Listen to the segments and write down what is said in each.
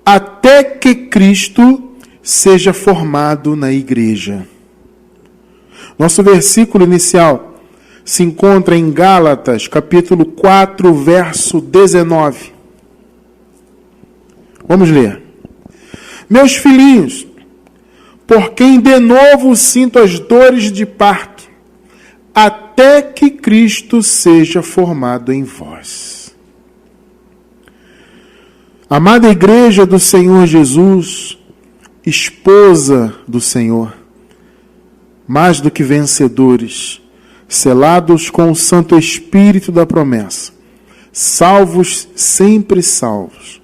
até que Cristo seja formado na igreja. Nosso versículo inicial se encontra em Gálatas, capítulo 4, verso 19. Vamos ler. Meus filhinhos, por quem de novo sinto as dores de parto, até que Cristo seja formado em vós. Amada igreja do Senhor Jesus, esposa do Senhor, mais do que vencedores, selados com o Santo Espírito da promessa, salvos, sempre salvos,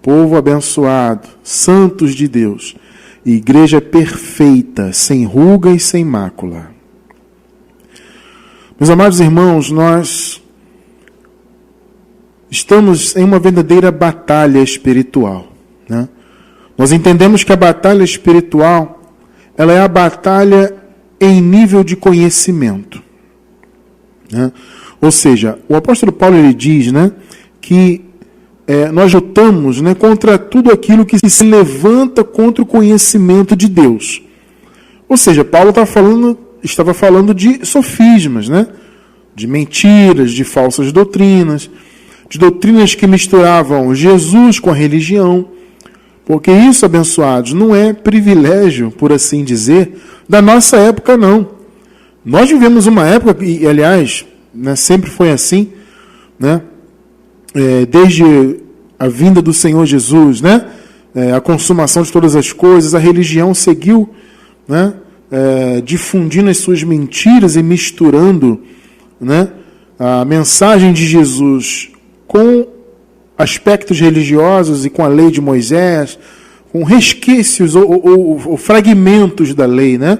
povo abençoado, santos de Deus, igreja perfeita, sem ruga e sem mácula. Meus amados irmãos, nós estamos em uma verdadeira batalha espiritual, né? Nós entendemos que a batalha espiritual, ela é a batalha em nível de conhecimento, né? Ou seja, o apóstolo Paulo ele diz, né, que nós lutamos, né, contra tudo aquilo que se levanta contra o conhecimento de Deus. Ou seja, Paulo estava falando de sofismas, né, de mentiras, de falsas doutrinas, de doutrinas que misturavam Jesus com a religião, porque isso, abençoados, não é privilégio, por assim dizer, da nossa época, não. Nós vivemos uma época, e aliás, né, sempre foi assim, né, desde a vinda do Senhor Jesus, né, a consumação de todas as coisas, a religião seguiu, né, difundindo as suas mentiras e misturando, né, a mensagem de Jesus com aspectos religiosos e com a lei de Moisés, com resquícios ou fragmentos da lei, né?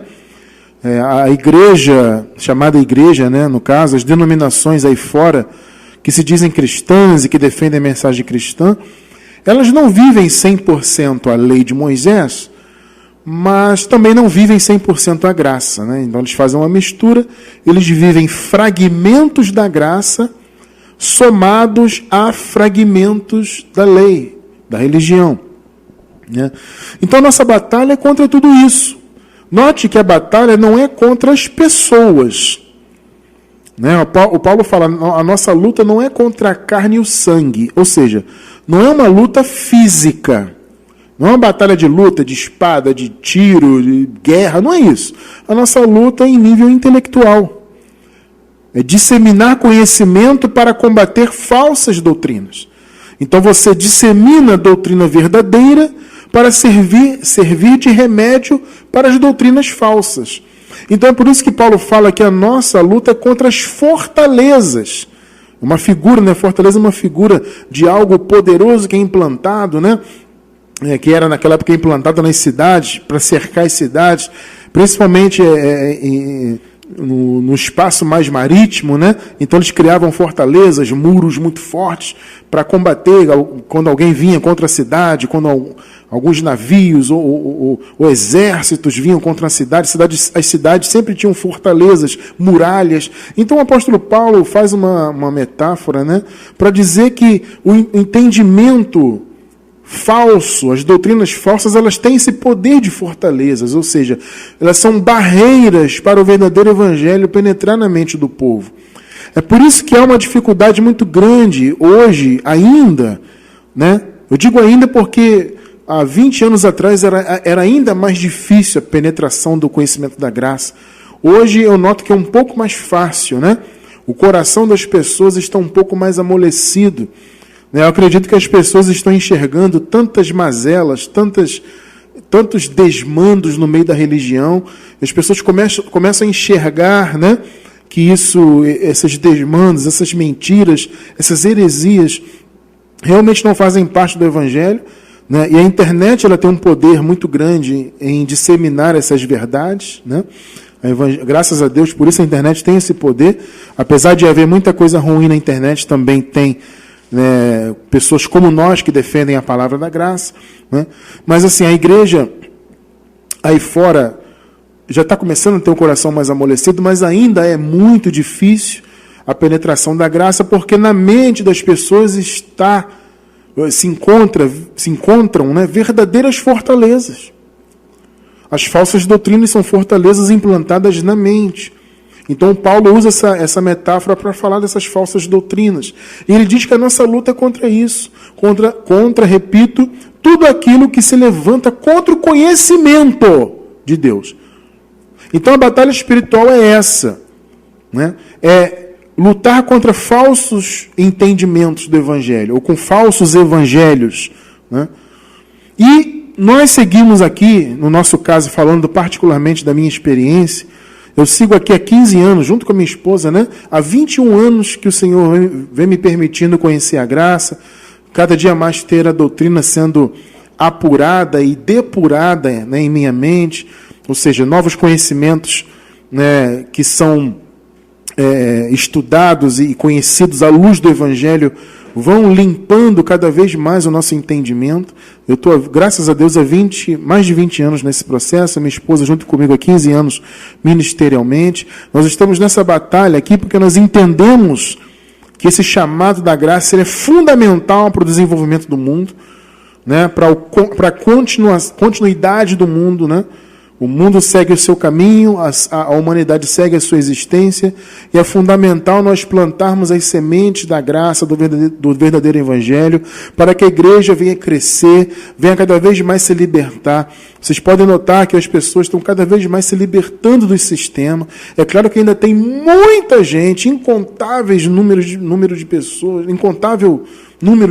A igreja, chamada igreja, né, no caso, as denominações aí fora, que se dizem cristãs e que defendem a mensagem cristã, elas não vivem 100% a lei de Moisés, mas também não vivem 100% a graça, né? Então eles fazem uma mistura, eles vivem fragmentos da graça somados a fragmentos da lei, da religião, né? Então nossa batalha é contra tudo isso. Note que a batalha não é contra as pessoas, né? O Paulo fala, a nossa luta não é contra a carne e o sangue, ou seja, não é uma luta física, não é uma batalha de luta, de espada, de tiro, de guerra, não é isso. A nossa luta é em nível intelectual. É disseminar conhecimento para combater falsas doutrinas. Então você dissemina a doutrina verdadeira para servir de remédio para as doutrinas falsas. Então é por isso que Paulo fala que a nossa luta é contra as fortalezas. Uma figura, né? Fortaleza é uma figura de algo poderoso que é implantado, né? Que era naquela época implantado nas cidades, para cercar as cidades, principalmente no espaço mais marítimo, né? Então eles criavam fortalezas, muros muito fortes para combater quando alguém vinha contra a cidade, quando alguns navios ou exércitos vinham contra a cidade. As cidades sempre tinham fortalezas, muralhas. Então o apóstolo Paulo faz uma metáfora, né, para dizer que o entendimento falso, as doutrinas falsas, elas têm esse poder de fortalezas, ou seja, elas são barreiras para o verdadeiro evangelho penetrar na mente do povo. É por isso que há uma dificuldade muito grande hoje, ainda, né? Eu digo ainda porque há 20 anos atrás era ainda mais difícil a penetração do conhecimento da graça. Hoje eu noto que é um pouco mais fácil, né? O coração das pessoas está um pouco mais amolecido. Eu acredito que as pessoas estão enxergando tantas mazelas, tantos desmandos no meio da religião. As pessoas começam a enxergar, né, que esses desmandos, essas mentiras, essas heresias realmente não fazem parte do Evangelho, né? E a internet ela tem um poder muito grande em disseminar essas verdades, né? Graças a Deus, por isso a internet tem esse poder. Apesar de haver muita coisa ruim na internet, também tem, né, pessoas como nós que defendem a palavra da graça, né? Mas assim, a igreja aí fora já está começando a ter um coração mais amolecido, mas ainda é muito difícil a penetração da graça, porque na mente das pessoas está se encontram, né, verdadeiras fortalezas. As falsas doutrinas são fortalezas implantadas na mente. Então Paulo usa essa metáfora para falar dessas falsas doutrinas. E ele diz que a nossa luta é contra isso. Contra, repito, tudo aquilo que se levanta contra o conhecimento de Deus. Então a batalha espiritual é essa, né? É lutar contra falsos entendimentos do Evangelho, ou com falsos evangelhos, né? E nós seguimos aqui, no nosso caso, falando particularmente da minha experiência. Eu sigo aqui há 15 anos, junto com a minha esposa, né? Há 21 anos que o Senhor vem me permitindo conhecer a graça, cada dia mais ter a doutrina sendo apurada e depurada, né, em minha mente, ou seja, novos conhecimentos, né, que são estudados e conhecidos à luz do Evangelho, vão limpando cada vez mais o nosso entendimento. Eu estou, graças a Deus, há mais de 20 anos nesse processo, a minha esposa junto comigo há 15 anos ministerialmente. Nós estamos nessa batalha aqui porque nós entendemos que esse chamado da graça ele é fundamental para o desenvolvimento do mundo, né, para a continuidade do mundo, né? O mundo segue o seu caminho, a humanidade segue a sua existência, e é fundamental nós plantarmos as sementes da graça, do verdadeiro Evangelho, para que a igreja venha crescer, venha cada vez mais se libertar. Vocês podem notar que as pessoas estão cada vez mais se libertando do sistema. É claro que ainda tem muita gente, incontável número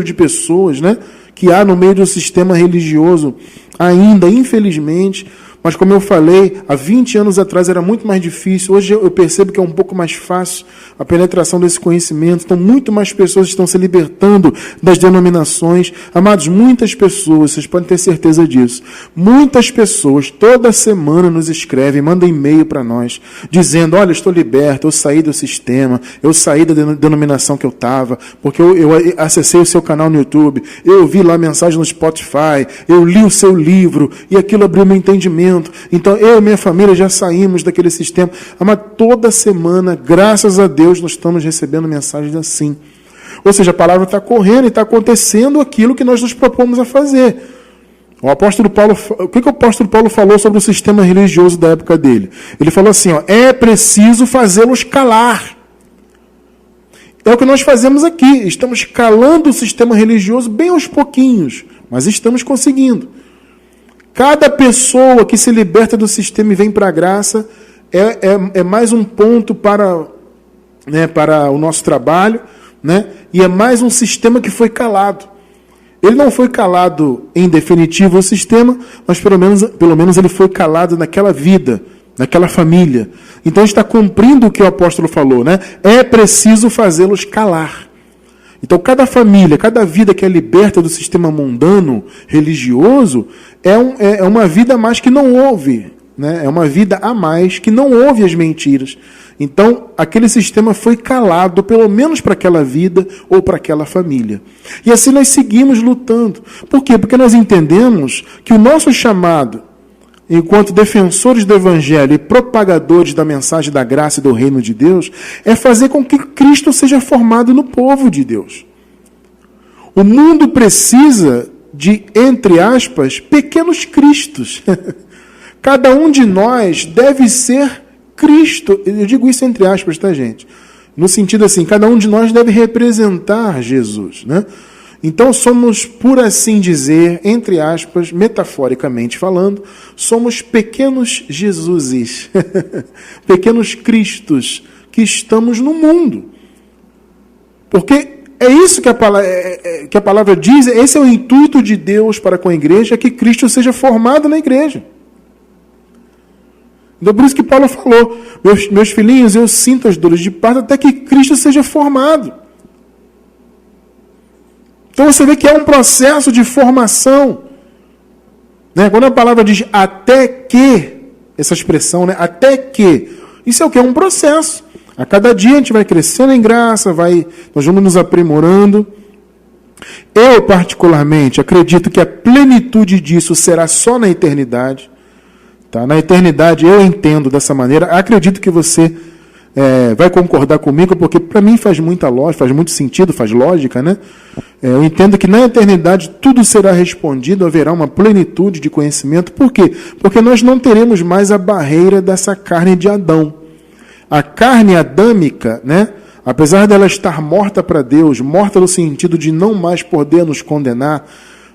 de pessoas, né, que há no meio do sistema religioso ainda, infelizmente. Mas como eu falei, há 20 anos atrás era muito mais difícil. Hoje eu percebo que é um pouco mais fácil a penetração desse conhecimento. Então, muito mais pessoas estão se libertando das denominações. Amados, muitas pessoas, vocês podem ter certeza disso. Muitas pessoas, toda semana, nos escrevem, mandam e-mail para nós, dizendo, olha, estou liberto, eu saí do sistema, eu saí da denominação que eu estava, porque eu acessei o seu canal no YouTube, eu vi lá a mensagem no Spotify, eu li o seu livro, e aquilo abriu meu entendimento. Então, eu e minha família já saímos daquele sistema. Mas toda semana, graças a Deus, nós estamos recebendo mensagens assim. Ou seja, a palavra está correndo e está acontecendo aquilo que nós nos propomos a fazer. O que o apóstolo Paulo falou sobre o sistema religioso da época dele? Ele falou assim, é preciso fazê-los calar. É o que nós fazemos aqui. Estamos calando o sistema religioso bem aos pouquinhos, mas estamos conseguindo. Cada pessoa que se liberta do sistema e vem para a graça é mais um ponto para o nosso trabalho, né? E é mais um sistema que foi calado. Ele não foi calado em definitivo o sistema, mas pelo menos ele foi calado naquela vida, naquela família. Então está cumprindo o que o apóstolo falou, né? É preciso fazê-los calar. Então, cada família, cada vida que é liberta do sistema mundano, religioso, é uma vida a mais que não ouve, né? É uma vida a mais que não ouve as mentiras. Então, aquele sistema foi calado, pelo menos para aquela vida ou para aquela família. E assim nós seguimos lutando. Por quê? Porque nós entendemos que o nosso chamado, enquanto defensores do Evangelho e propagadores da mensagem da graça e do reino de Deus, é fazer com que Cristo seja formado no povo de Deus. O mundo precisa de, entre aspas, pequenos cristos. Cada um de nós deve ser Cristo. Eu digo isso entre aspas, tá, gente? No sentido assim, cada um de nós deve representar Jesus, né? Então somos, por assim dizer, entre aspas, metaforicamente falando, somos pequenos Jesuses, pequenos Cristos que estamos no mundo. Porque é isso que a palavra diz, esse é o intuito de Deus para com a igreja, que Cristo seja formado na igreja. Então por isso que Paulo falou, meus filhinhos, eu sinto as dores de parto até que Cristo seja formado. Então você vê que é um processo de formação. Né? Quando a palavra diz até que, essa expressão, né? Até que, isso é o que? É um processo. A cada dia a gente vai crescendo em graça, nós vamos nos aprimorando. Eu, particularmente, acredito que a plenitude disso será só na eternidade. Tá? Na eternidade, eu entendo dessa maneira. Acredito que você vai concordar comigo, porque para mim faz muita lógica, faz muito sentido, faz lógica, né? Eu entendo que na eternidade tudo será respondido, haverá uma plenitude de conhecimento. Por quê? Porque nós não teremos mais a barreira dessa carne de Adão. A carne adâmica, né? Apesar dela estar morta para Deus, morta no sentido de não mais poder nos condenar,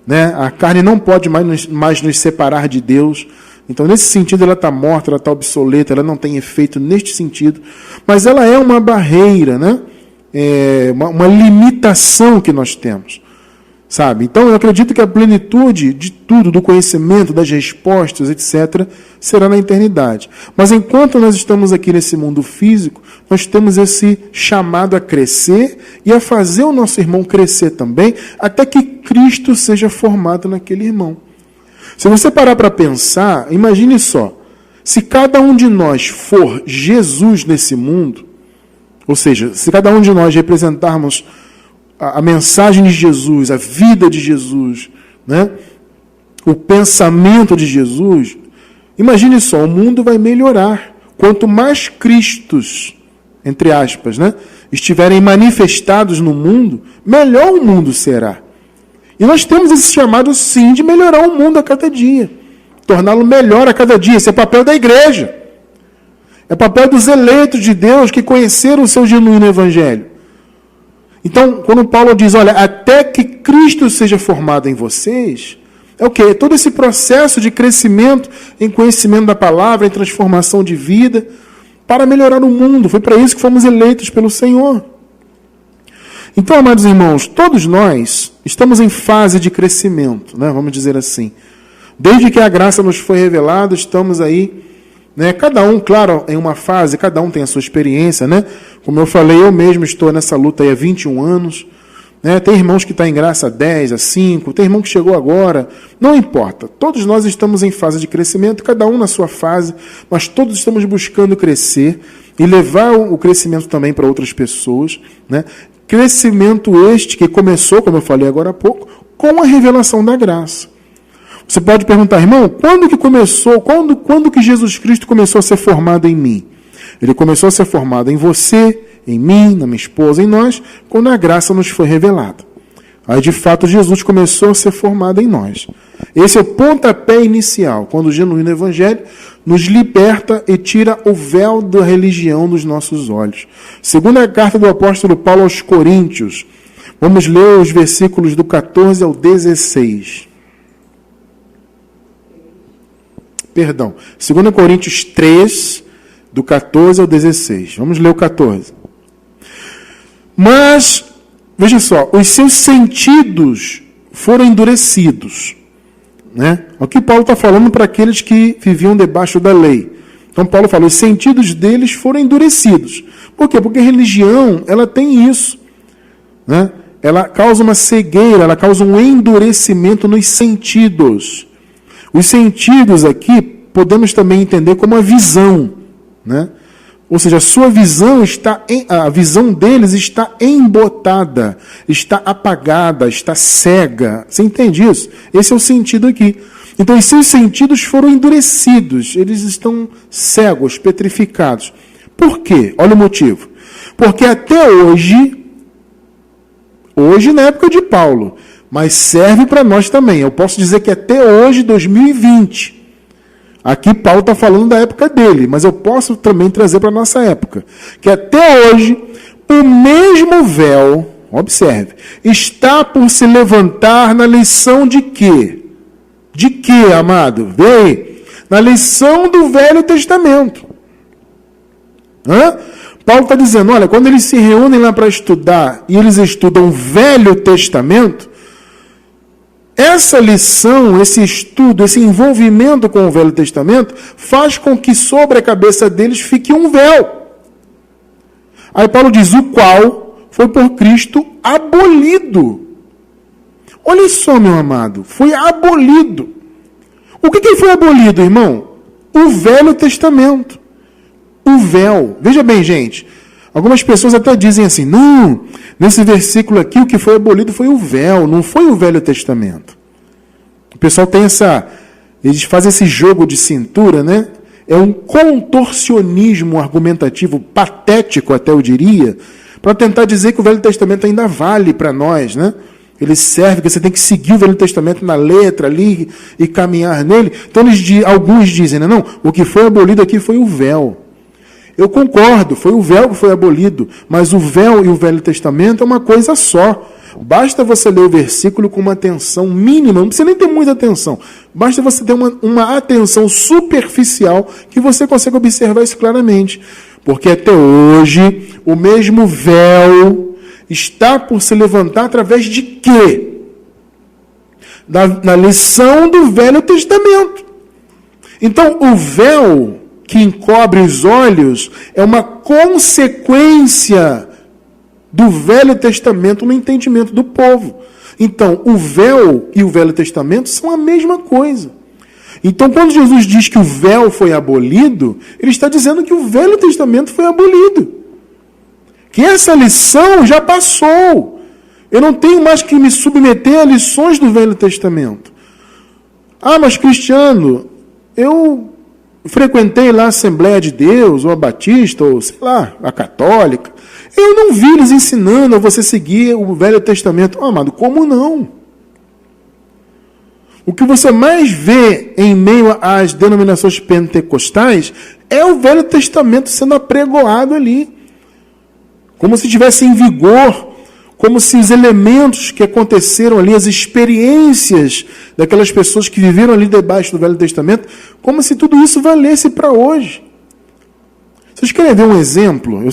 né? A carne não pode mais nos separar de Deus. Então, nesse sentido, ela está morta, ela está obsoleta, ela não tem efeito neste sentido. Mas ela é uma barreira, né? Uma limitação que nós temos. Sabe? Então, eu acredito que a plenitude de tudo, do conhecimento, das respostas, etc., será na eternidade. Mas enquanto nós estamos aqui nesse mundo físico, nós temos esse chamado a crescer e a fazer o nosso irmão crescer também, até que Cristo seja formado naquele irmão. Se você parar para pensar, imagine só, se cada um de nós for Jesus nesse mundo, ou seja, se cada um de nós representarmos a mensagem de Jesus, a vida de Jesus, né? O pensamento de Jesus, imagine só, o mundo vai melhorar. Quanto mais Cristos, entre aspas, né, estiverem manifestados no mundo, melhor o mundo será. E nós temos esse chamado, sim, de melhorar o mundo a cada dia. Torná-lo melhor a cada dia. Esse é o papel da igreja. É o papel dos eleitos de Deus que conheceram o seu genuíno evangelho. Então, quando Paulo diz, olha, até que Cristo seja formado em vocês, é o quê? É todo esse processo de crescimento em conhecimento da palavra, em transformação de vida, para melhorar o mundo. Foi para isso que fomos eleitos pelo Senhor. Então, amados irmãos, todos nós estamos em fase de crescimento, né? Vamos dizer assim. Desde que a graça nos foi revelada, estamos aí, né? Cada um, claro, em uma fase, cada um tem a sua experiência, né? Como eu falei, eu mesmo estou nessa luta aí há 21 anos. Né? Tem irmãos que estão em graça há 10, há 5, tem irmão que chegou agora. Não importa. Todos nós estamos em fase de crescimento, cada um na sua fase, mas todos estamos buscando crescer e levar o crescimento também para outras pessoas, né? Crescimento este que começou, como eu falei agora há pouco, com a revelação da graça. Você pode perguntar, irmão, quando que começou, quando que Jesus Cristo começou a ser formado em mim? Ele começou a ser formado em você, em mim, na minha esposa, em nós, quando a graça nos foi revelada. Aí, de fato, Jesus começou a ser formado em nós. Esse é o pontapé inicial, quando o genuíno evangelho nos liberta e tira o véu da religião dos nossos olhos. Segunda carta do apóstolo Paulo aos Coríntios. Vamos ler os versículos do 14 ao 16. Perdão. 2 Coríntios 3, do 14 ao 16. Vamos ler o 14. Mas, veja só, os seus sentidos foram endurecidos. Né? O que Paulo está falando para aqueles que viviam debaixo da lei. Então Paulo fala, os sentidos deles foram endurecidos. Por quê? Porque a religião, ela tem isso. Né? Ela causa uma cegueira, ela causa um endurecimento nos sentidos. Os sentidos aqui, podemos também entender como a visão. Né? Ou seja, a visão deles está embotada, está apagada, está cega. Você entende isso? Esse é o sentido aqui. Então, os seus sentidos foram endurecidos, eles estão cegos, petrificados. Por quê? Olha o motivo. Porque até hoje na época de Paulo, mas serve para nós também. Eu posso dizer que até hoje, 2020, aqui Paulo está falando da época dele, mas eu posso também trazer para a nossa época. Que até hoje, o mesmo véu, observe, está por se levantar na lição de quê? De quê, amado? Vê aí. Na lição do Velho Testamento. Paulo está dizendo, olha, quando eles se reúnem lá para estudar, e eles estudam o Velho Testamento, essa lição, esse estudo, esse envolvimento com o Velho Testamento, faz com que sobre a cabeça deles fique um véu. Aí Paulo diz, o qual foi por Cristo abolido. Olha só, meu amado, foi abolido. O que foi abolido, irmão? O Velho Testamento. O véu. Veja bem, gente, algumas pessoas até dizem assim, não, nesse versículo aqui o que foi abolido foi o véu, não foi o Velho Testamento. O pessoal tem eles fazem esse jogo de cintura, né? é um contorcionismo argumentativo, patético até eu diria, para tentar dizer que o Velho Testamento ainda vale para nós, né? Ele serve, que você tem que seguir o Velho Testamento na letra ali e caminhar nele. Então alguns dizem, não, o que foi abolido aqui foi o véu. Eu concordo, foi o véu que foi abolido, mas o véu e o Velho Testamento é uma coisa só. Basta você ler o versículo com uma atenção mínima, não precisa nem ter muita atenção. Basta você ter uma atenção superficial que você consegue observar isso claramente. Porque até hoje, o mesmo véu está por se levantar através de quê? Da lição do Velho Testamento. Então, o véu que encobre os olhos é uma consequência do Velho Testamento no entendimento do povo. Então, o véu e o Velho Testamento são a mesma coisa. Então, quando Jesus diz que o véu foi abolido, ele está dizendo que o Velho Testamento foi abolido. Que essa lição já passou. Eu não tenho mais que me submeter a lições do Velho Testamento. Ah, mas Cristiano, eu frequentei lá a Assembleia de Deus, ou a Batista, ou sei lá, a Católica. Eu não vi eles ensinando a você seguir o Velho Testamento. Ah, amado, como não? O que você mais vê em meio às denominações pentecostais é o Velho Testamento sendo apregoado ali. Como se estivesse em vigor, como se os elementos que aconteceram ali, as experiências daquelas pessoas que viveram ali debaixo do Velho Testamento, como se tudo isso valesse para hoje. Vocês querem ver um exemplo?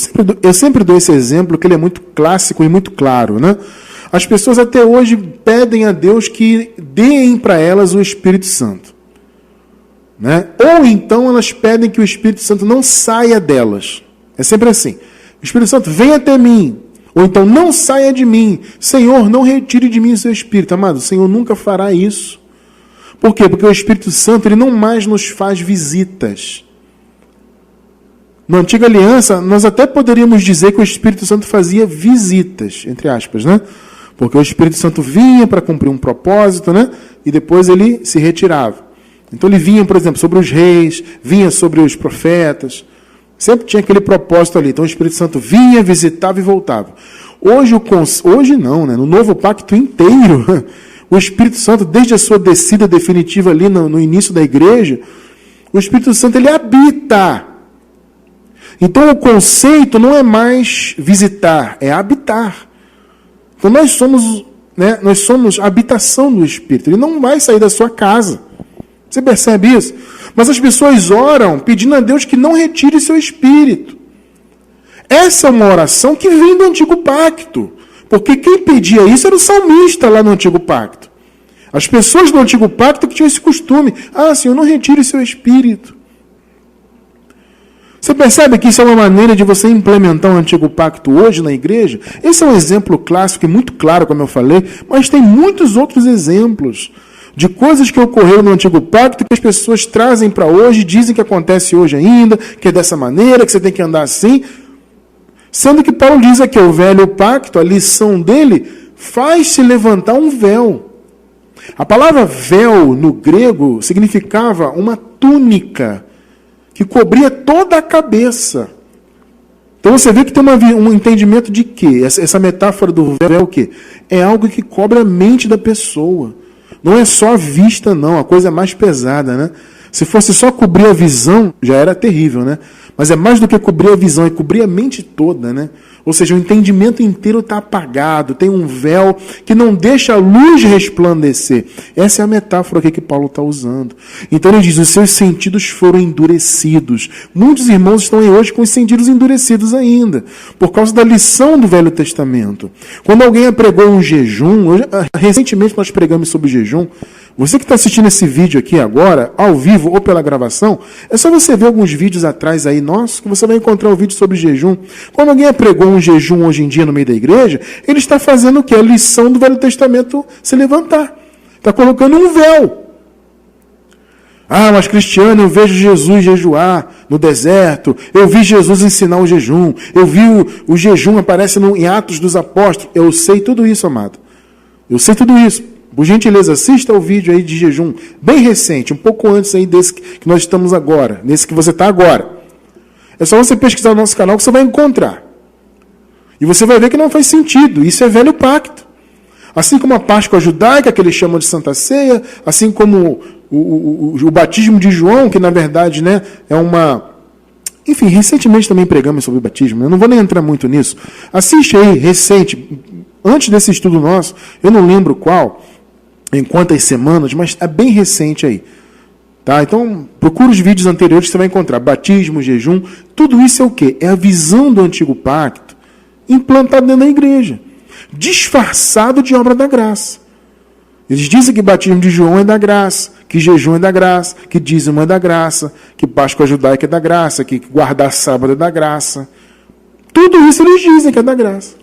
Eu sempre dou esse exemplo, que ele é muito clássico e muito claro, né? As pessoas até hoje pedem a Deus que deem para elas o Espírito Santo, né? Ou então elas pedem que o Espírito Santo não saia delas. É sempre assim. O Espírito Santo, vem até mim. Ou então, não saia de mim. Senhor, não retire de mim o seu Espírito. Amado, o Senhor nunca fará isso. Por quê? Porque o Espírito Santo, ele não mais nos faz visitas. Na Antiga Aliança, nós até poderíamos dizer que o Espírito Santo fazia visitas, entre aspas, né? Porque o Espírito Santo vinha para cumprir um propósito, né? E depois ele se retirava. Então ele vinha, por exemplo, sobre os reis, vinha sobre os profetas. Sempre tinha aquele propósito ali. Então o Espírito Santo vinha, visitava e voltava. Hoje não, né? No novo pacto inteiro, o Espírito Santo, desde a sua descida definitiva ali no início da igreja, o Espírito Santo, ele habita. Então o conceito não é mais visitar, é habitar. Então nós somos a habitação do Espírito. Ele não vai sair da sua casa. Você percebe isso? Mas as pessoas oram pedindo a Deus que não retire seu Espírito. Essa é uma oração que vem do Antigo Pacto. Porque quem pedia isso era o salmista lá no Antigo Pacto. As pessoas do Antigo Pacto que tinham esse costume. Ah, Senhor, não retire seu Espírito. Você percebe que isso é uma maneira de você implementar o Antigo Pacto hoje na igreja? Esse é um exemplo clássico e muito claro, como eu falei, mas tem muitos outros exemplos de coisas que ocorreram no Antigo Pacto que as pessoas trazem para hoje, dizem que acontece hoje ainda, que é dessa maneira, que você tem que andar assim. Sendo que Paulo diz aqui, o Velho Pacto, a lição dele, faz-se levantar um véu. A palavra véu, no grego, significava uma túnica que cobria toda a cabeça. Então você vê que tem um entendimento de quê? Essa metáfora do véu é o quê? É algo que cobre a mente da pessoa. Não é só a vista, não. A coisa é mais pesada, né? Se fosse só cobrir a visão, já era terrível, né? Mas é mais do que cobrir a visão, é cobrir a mente toda, né? Ou seja, o entendimento inteiro está apagado, tem um véu que não deixa a luz resplandecer. Essa é a metáfora aqui que Paulo está usando. Então ele diz, os seus sentidos foram endurecidos. Muitos irmãos estão aí hoje com os sentidos endurecidos ainda, por causa da lição do Velho Testamento. Quando alguém apregou um jejum, recentemente nós pregamos sobre jejum, você que está assistindo esse vídeo aqui agora, ao vivo ou pela gravação, é só você ver alguns vídeos atrás aí nossos, que você vai encontrar um vídeo sobre jejum. Quando alguém apregou um jejum hoje em dia no meio da igreja, ele está fazendo o quê? A lição do Velho Testamento se levantar. Está colocando um véu. Ah, mas Cristiano, eu vejo Jesus jejuar no deserto, eu vi Jesus ensinar o jejum, eu vi o jejum aparece em Atos dos Apóstolos. Eu sei tudo isso, amado. Eu sei tudo isso. Por gentileza, assista ao vídeo aí de jejum, bem recente, um pouco antes aí desse que nós estamos agora, nesse que você está agora. É só você pesquisar no nosso canal que você vai encontrar. E você vai ver que não faz sentido. Isso é velho pacto. Assim como a Páscoa judaica, que eles chamam de Santa Ceia, assim como o batismo de João, que na verdade, né, é uma... Enfim, recentemente também pregamos sobre o batismo. Eu não vou nem entrar muito nisso. Assiste aí, recente, antes desse estudo nosso, eu não lembro qual, em quantas semanas, mas é bem recente aí. Tá? Então, procura os vídeos anteriores que você vai encontrar. Batismo, jejum, tudo isso é o quê? É a visão do antigo pacto implantada dentro da igreja, disfarçado de obra da graça. Eles dizem que batismo de João é da graça, que jejum é da graça, que dízimo é da graça, que Páscoa judaica é da graça, que guardar sábado é da graça. Tudo isso eles dizem que é da graça.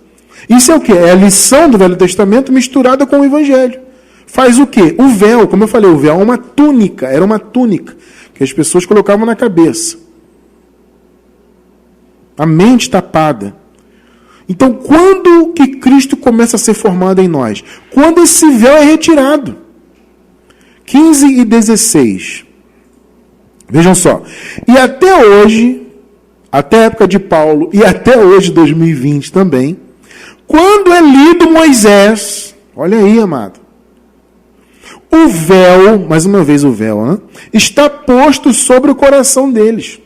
Isso é o quê? É a lição do Velho Testamento misturada com o Evangelho. Faz o quê? O véu, como eu falei, o véu é uma túnica, era uma túnica que as pessoas colocavam na cabeça. A mente tapada. Então, quando que Cristo começa a ser formado em nós? Quando esse véu é retirado. 15 e 16. Vejam só. E até hoje, até a época de Paulo, e até hoje, 2020 também, quando é lido Moisés, olha aí, amado, o véu, mais uma vez o véu, né, está posto sobre o coração deles.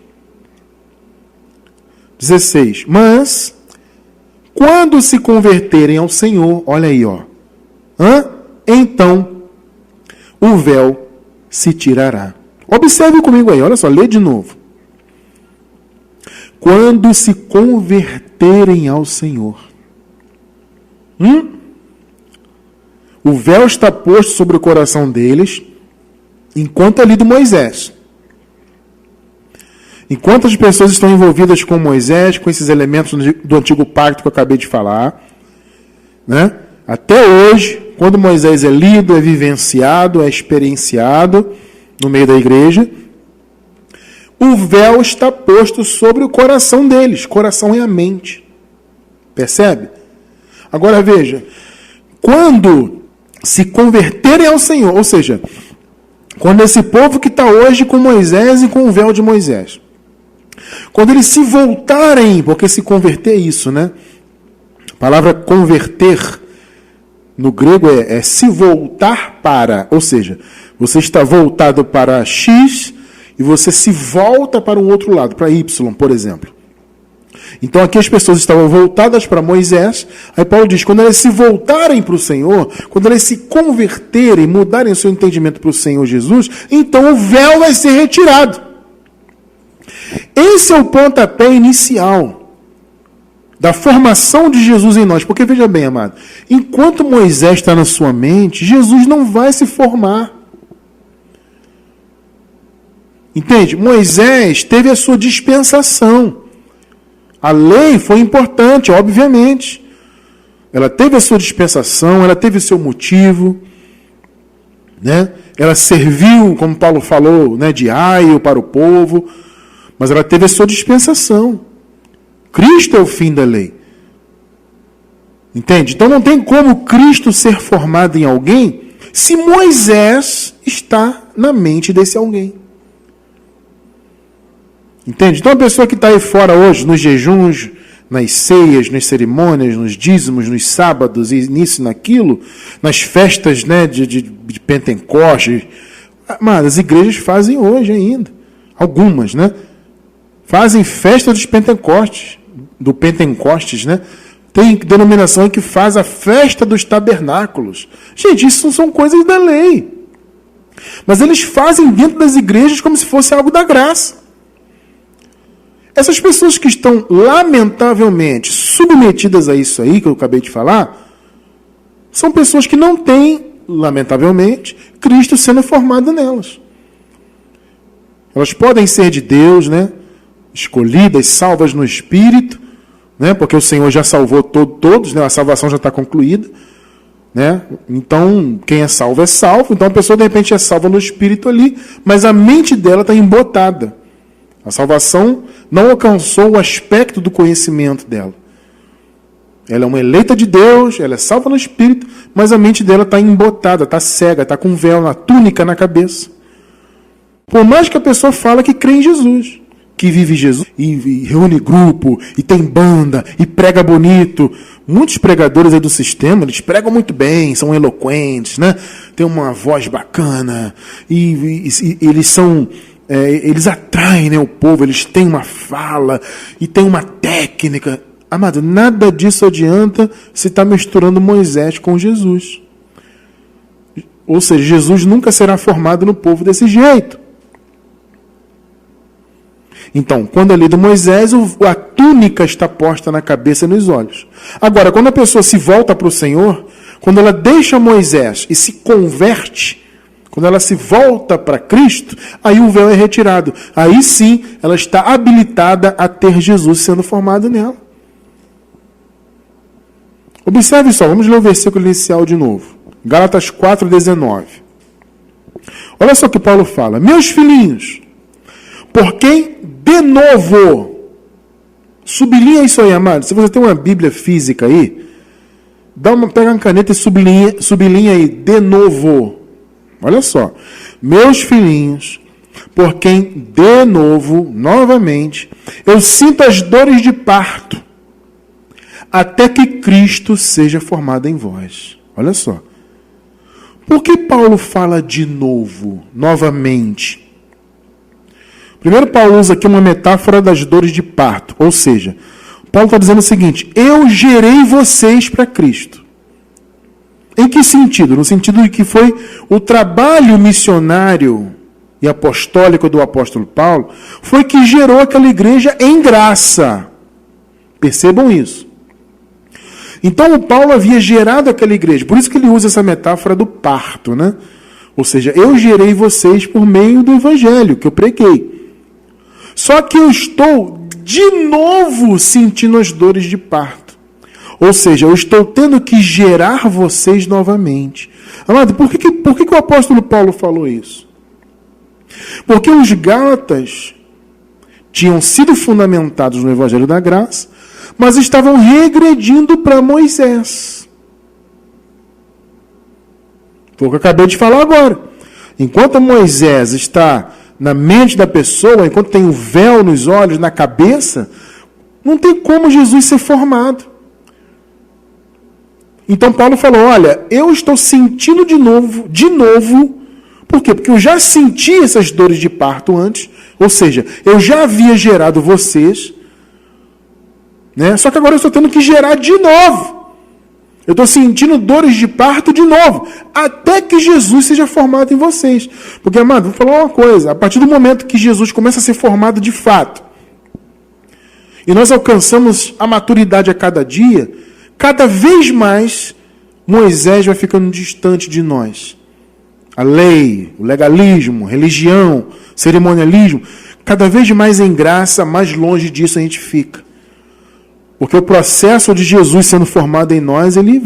16. Mas, quando se converterem ao Senhor, olha aí, ó, então o véu se tirará. Observe comigo aí, olha só, lê de novo. Quando se converterem ao Senhor, o véu está posto sobre o coração deles, enquanto é lido Moisés. Enquanto as pessoas estão envolvidas com Moisés, com esses elementos do antigo pacto que eu acabei de falar, né? Até hoje, quando Moisés é lido, é vivenciado, é experienciado no meio da igreja, o véu está posto sobre o coração deles. Coração é a mente. Percebe? Agora veja, quando se converterem ao Senhor, ou seja, quando esse povo que está hoje com Moisés e com o véu de Moisés, quando eles se voltarem, porque se converter é isso, né? A palavra converter no grego é se voltar para, ou seja, você está voltado para X e você se volta para um outro lado, para Y, por exemplo. Então aqui as pessoas estavam voltadas para Moisés, aí Paulo diz, quando elas se voltarem para o Senhor, quando elas se converterem, mudarem o seu entendimento para o Senhor Jesus, então o véu vai ser retirado. Esse é o pontapé inicial da formação de Jesus em nós. Porque, veja bem, amado, enquanto Moisés está na sua mente, Jesus não vai se formar. Entende? Moisés teve a sua dispensação. A lei foi importante, obviamente. Ela teve a sua dispensação, ela teve o seu motivo, né? Ela serviu, como Paulo falou, né, de aio para o povo, mas ela teve a sua dispensação. Cristo é o fim da lei. Entende? Então não tem como Cristo ser formado em alguém se Moisés está na mente desse alguém. Entende? Então a pessoa que está aí fora hoje, nos jejuns, nas ceias, nas cerimônias, nos dízimos, nos sábados, e nisso e naquilo, nas festas, né, de Pentecostes, mas as igrejas fazem hoje ainda. Algumas, né? Fazem festa dos Pentecostes, do Pentecostes, né? Tem denominação que faz a festa dos tabernáculos. Gente, isso são coisas da lei. Mas eles fazem dentro das igrejas como se fosse algo da graça. Essas pessoas que estão, lamentavelmente, submetidas a isso aí, que eu acabei de falar, são pessoas que não têm, lamentavelmente, Cristo sendo formado nelas. Elas podem ser de Deus, né? Escolhidas, salvas no Espírito, né? Porque o Senhor já salvou todos, né? A salvação já está concluída, né? Então, quem é salvo é salvo. Então, a pessoa, de repente, é salva no Espírito ali, mas a mente dela está embotada. A salvação não alcançou o aspecto do conhecimento dela. Ela é uma eleita de Deus, ela é salva no Espírito, mas a mente dela está embotada, está cega, está com um véu, uma túnica na cabeça. Por mais que a pessoa fala que crê em Jesus, que vive Jesus, e reúne grupo, e tem banda, e prega bonito. Muitos pregadores aí do sistema, eles pregam muito bem, são eloquentes, né? Tem uma voz bacana, e eles são... eles atraem, né, o povo, eles têm uma fala, e tem uma técnica. Amado, nada disso adianta se está misturando Moisés com Jesus. Ou seja, Jesus nunca será formado no povo desse jeito. Então, quando é lido Moisés, a túnica está posta na cabeça e nos olhos. Agora, quando a pessoa se volta para o Senhor, quando ela deixa Moisés e se converte, quando ela se volta para Cristo, aí o véu é retirado. Aí sim, ela está habilitada a ter Jesus sendo formado nela. Observe só, vamos ler o versículo inicial de novo. Gálatas 4,19. Olha só o que Paulo fala. Meus filhinhos, por quem de novo, sublinha isso aí, amado. Se você tem uma Bíblia física aí, pega uma caneta e sublinha aí, de novo. Olha só. Meus filhinhos, por quem de novo, novamente, eu sinto as dores de parto, até que Cristo seja formado em vós. Olha só. Por que Paulo fala de novo, novamente? Primeiro, Paulo usa aqui uma metáfora das dores de parto. Ou seja, Paulo está dizendo o seguinte: eu gerei vocês para Cristo. Em que sentido? No sentido de que foi o trabalho missionário e apostólico do apóstolo Paulo, foi que gerou aquela igreja em graça. Percebam isso. Então, o Paulo havia gerado aquela igreja. Por isso que ele usa essa metáfora do parto, né? Ou seja, eu gerei vocês por meio do evangelho que eu preguei. Só que eu estou de novo sentindo as dores de parto. Ou seja, eu estou tendo que gerar vocês novamente. Amado, por que o apóstolo Paulo falou isso? Porque os Gálatas tinham sido fundamentados no evangelho da graça, mas estavam regredindo para Moisés. Foi o que eu acabei de falar agora. Enquanto Moisés está na mente da pessoa, enquanto tem o véu nos olhos, na cabeça, não tem como Jesus ser formado. Então Paulo falou, olha, eu estou sentindo de novo, por quê? Porque eu já senti essas dores de parto antes, ou seja, eu já havia gerado vocês, né? Só que agora eu estou tendo que gerar de novo. Eu estou sentindo dores de parto de novo, até que Jesus seja formado em vocês. Porque, amado, vou falar uma coisa, a partir do momento que Jesus começa a ser formado de fato, e nós alcançamos a maturidade a cada dia, cada vez mais Moisés vai ficando distante de nós. A lei, o legalismo, a religião, cerimonialismo, cada vez mais em graça, mais longe disso a gente fica. Porque o processo de Jesus sendo formado em nós, ele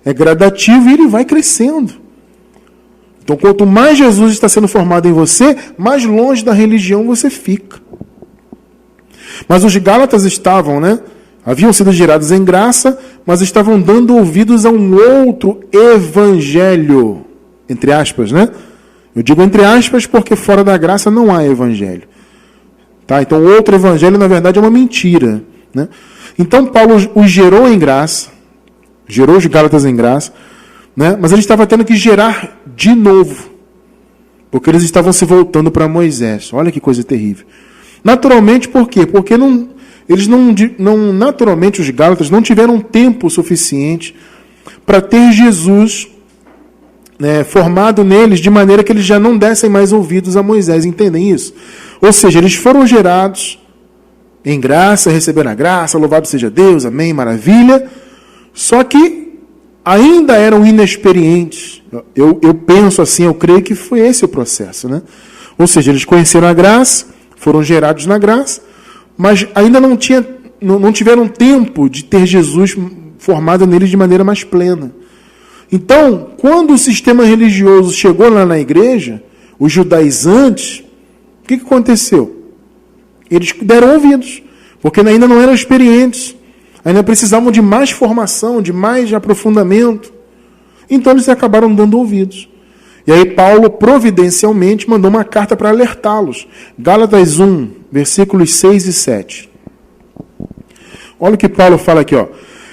é gradativo e ele vai crescendo. Então, quanto mais Jesus está sendo formado em você, mais longe da religião você fica. Mas os Gálatas estavam, haviam sido gerados em graça, mas estavam dando ouvidos a um outro evangelho. Entre aspas, Eu digo entre aspas porque fora da graça não há evangelho. Tá? Então, o outro evangelho, na verdade, é uma mentira. Então, Paulo os gerou em graça, gerou os Gálatas em graça, mas ele estava tendo que gerar de novo, porque eles estavam se voltando para Moisés. Olha que coisa terrível. Naturalmente, por quê? Porque naturalmente os Gálatas não tiveram tempo suficiente para ter Jesus formado neles, de maneira que eles já não dessem mais ouvidos a Moisés. Entendem isso? Ou seja, eles foram gerados em graça, receberam a graça, louvado seja Deus, amém, maravilha. Só que ainda eram inexperientes. Eu penso assim, eu creio que foi esse o processo, Ou seja, eles conheceram a graça, foram gerados na graça, mas ainda não tiveram tempo de ter Jesus formado neles de maneira mais plena. Então, quando o sistema religioso chegou lá na igreja, os judaizantes, o que aconteceu? Eles deram ouvidos, porque ainda não eram experientes. ainda precisavam de mais formação, de mais aprofundamento. Então eles acabaram dando ouvidos. E aí Paulo providencialmente mandou uma carta para alertá-los. Gálatas 1, versículos 6 e 7. Olha o que Paulo fala aqui, ó.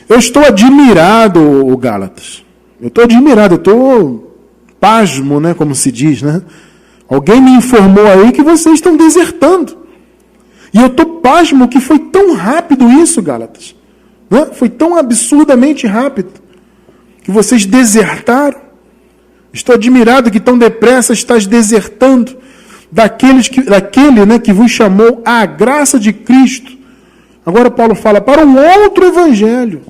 Eu estou admirado, Gálatas. Eu estou admirado, eu estou pasmo, né, como se diz, né? Alguém me informou aí que vocês estão desertando. E eu estou pasmo que foi tão rápido isso, Gálatas. Né? Foi tão absurdamente rápido que vocês desertaram. Estou admirado que tão depressa estás desertando daquele, né, que vos chamou à graça de Cristo. Agora Paulo fala para um outro evangelho.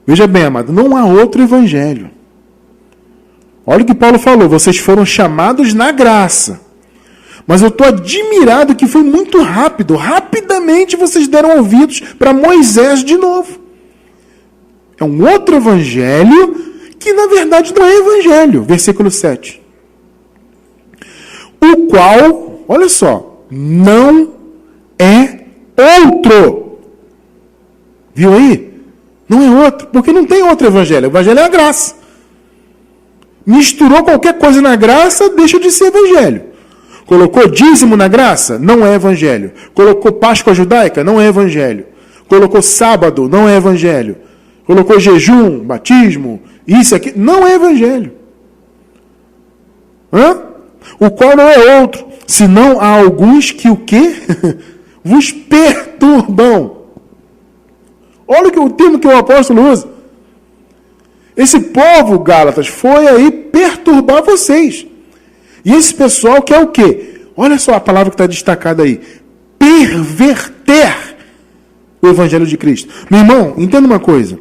Veja bem, amado, não há outro evangelho. Olha o que Paulo falou, vocês foram chamados na graça. Mas eu estou admirado que foi muito rápido. Rapidamente vocês deram ouvidos para Moisés de novo. É um outro evangelho que na verdade não é evangelho. Versículo 7. O qual, olha só, não é outro. Viu aí? Não é outro, porque não tem outro evangelho. O evangelho é a graça. Misturou qualquer coisa na graça, deixa de ser evangelho. Colocou dízimo na graça, não é evangelho. Colocou Páscoa judaica, não é evangelho. Colocou sábado, não é evangelho. Colocou jejum, batismo, isso aqui, não é evangelho. O qual não é outro, senão há alguns que o quê? Vos perturbam. Olha o termo que o apóstolo usa. Esse povo, Gálatas, foi aí perturbar vocês. E esse pessoal quer o quê? Olha só a palavra que está destacada aí. Perverter o evangelho de Cristo. Meu irmão, entenda uma coisa.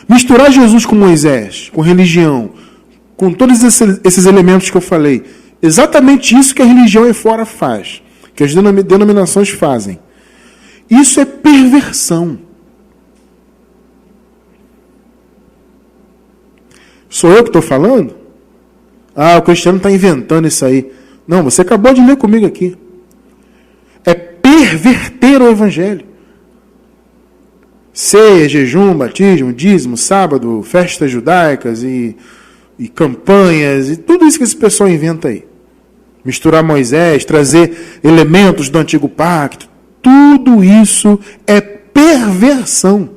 Misturar Jesus com Moisés, com religião, com todos esses elementos que eu falei, exatamente isso que a religião aí fora faz, que as denominações fazem. Isso é perversão. Sou eu que estou falando? Ah, o Cristiano está inventando isso aí. Não, você acabou de ler comigo aqui. É perverter o evangelho. Ceia, jejum, batismo, dízimo, sábado, festas judaicas e campanhas, e tudo isso que esse pessoal inventa aí. Misturar Moisés, trazer elementos do antigo pacto. Tudo isso é perversão.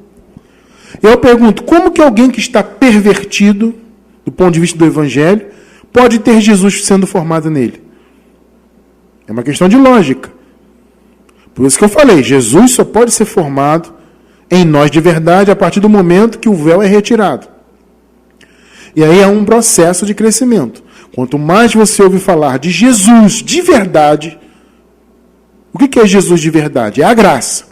Eu pergunto, como que alguém que está pervertido, do ponto de vista do evangelho, pode ter Jesus sendo formado nele? É uma questão de lógica. Por isso que eu falei, Jesus só pode ser formado em nós de verdade a partir do momento que o véu é retirado. E aí é um processo de crescimento. Quanto mais você ouve falar de Jesus de verdade, o que é Jesus de verdade? É a graça.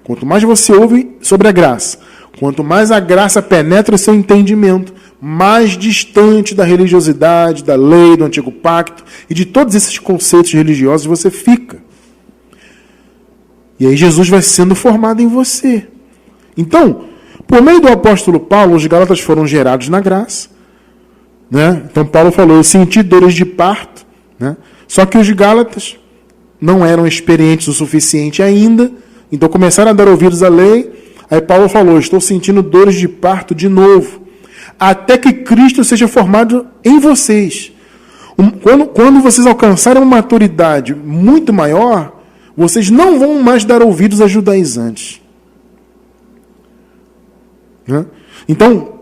Quanto mais você ouve sobre a graça, quanto mais a graça penetra o seu entendimento, mais distante da religiosidade, da lei, do antigo pacto e de todos esses conceitos religiosos você fica. E aí Jesus vai sendo formado em você. Então, por meio do apóstolo Paulo, os Gálatas foram gerados na graça. Né? Então Paulo falou, eu senti dores de parto. Né? Só que os Gálatas não eram experientes o suficiente ainda, então começaram a dar ouvidos à lei. Aí Paulo falou, estou sentindo dores de parto de novo, até que Cristo seja formado em vocês. Quando vocês alcançarem uma maturidade muito maior, vocês não vão mais dar ouvidos a judaizantes. Né? Então,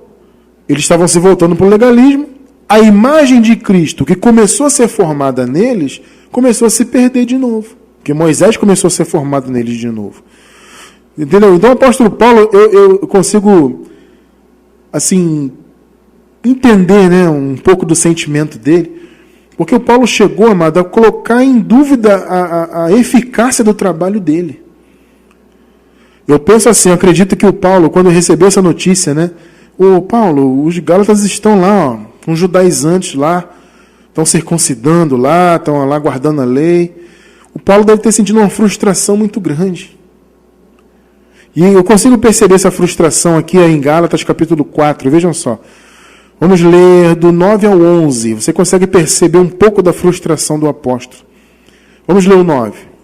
eles estavam se voltando para o legalismo. A imagem de Cristo, que começou a ser formada neles, começou a se perder de novo. Porque Moisés começou a ser formado neles de novo. Entendeu? Então, o apóstolo Paulo, eu consigo, assim, entender, né, um pouco do sentimento dele. Porque o Paulo chegou, amado, a colocar em dúvida a eficácia do trabalho dele. Eu penso assim, eu acredito que o Paulo, quando recebeu essa notícia, né? Ô Paulo, os Gálatas estão lá, ó, com judaizantes lá, estão circuncidando lá, estão lá guardando a lei. O Paulo deve ter sentido uma frustração muito grande. E eu consigo perceber essa frustração aqui em Gálatas capítulo 4, vejam só. Vamos ler do 9 ao 11. Você consegue perceber um pouco da frustração do apóstolo. Vamos ler o 9.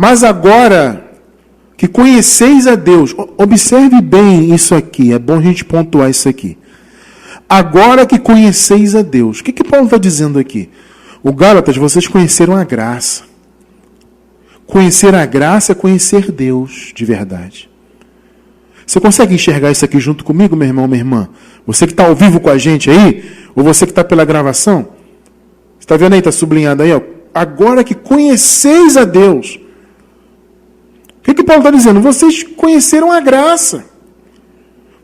Mas agora que conheceis a Deus, observe bem isso aqui, é bom a gente pontuar isso aqui. Agora que conheceis a Deus. O que Paulo está dizendo aqui? O Gálatas, vocês conheceram a graça. Conhecer a graça é conhecer Deus de verdade. Você consegue enxergar isso aqui junto comigo, meu irmão, minha irmã? Você que está ao vivo com a gente aí, ou você que está pela gravação? Você está vendo aí, está sublinhado aí, ó. Agora que conheceis a Deus. O que Paulo está dizendo? Vocês conheceram a graça.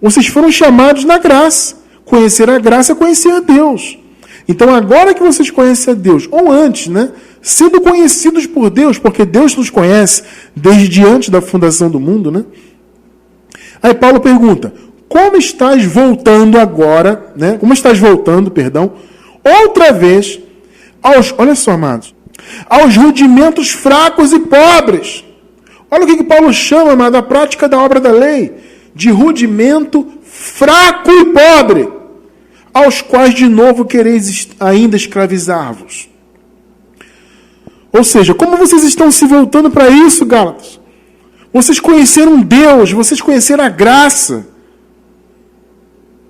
Vocês foram chamados na graça. Conhecer a graça é conhecer a Deus. Então, agora que vocês conhecem a Deus, ou antes, né? Sendo conhecidos por Deus, porque Deus nos conhece desde antes da fundação do mundo, né? Aí Paulo pergunta, como estás voltando agora, né? Como estás voltando, perdão, outra vez, olha só, amados, aos rudimentos fracos e pobres. Olha o que Paulo chama, amado, a prática da obra da lei, de rudimento fraco e pobre, aos quais de novo quereis ainda escravizar-vos. Ou seja, como vocês estão se voltando para isso, Gálatas? Vocês conheceram Deus, vocês conheceram a graça.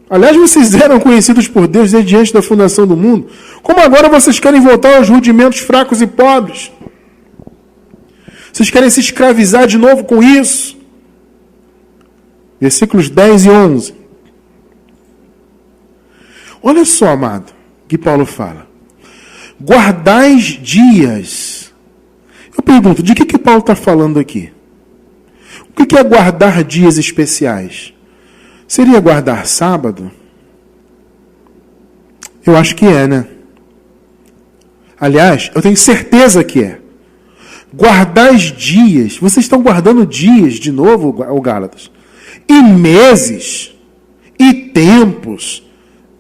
Aliás, vocês eram conhecidos por Deus desde antes da fundação do mundo. Como agora vocês querem voltar aos rudimentos fracos e pobres? Vocês querem se escravizar de novo com isso? Versículos 10 e 11. Olha só, amado, o que Paulo fala. Guardais dias. Eu pergunto, de que Paulo está falando aqui? O que é guardar dias especiais? Seria guardar sábado? Eu acho que é, né? Aliás, eu tenho certeza que é. Guardais dias. Vocês estão guardando dias de novo, o Gálatas? E meses, e tempos,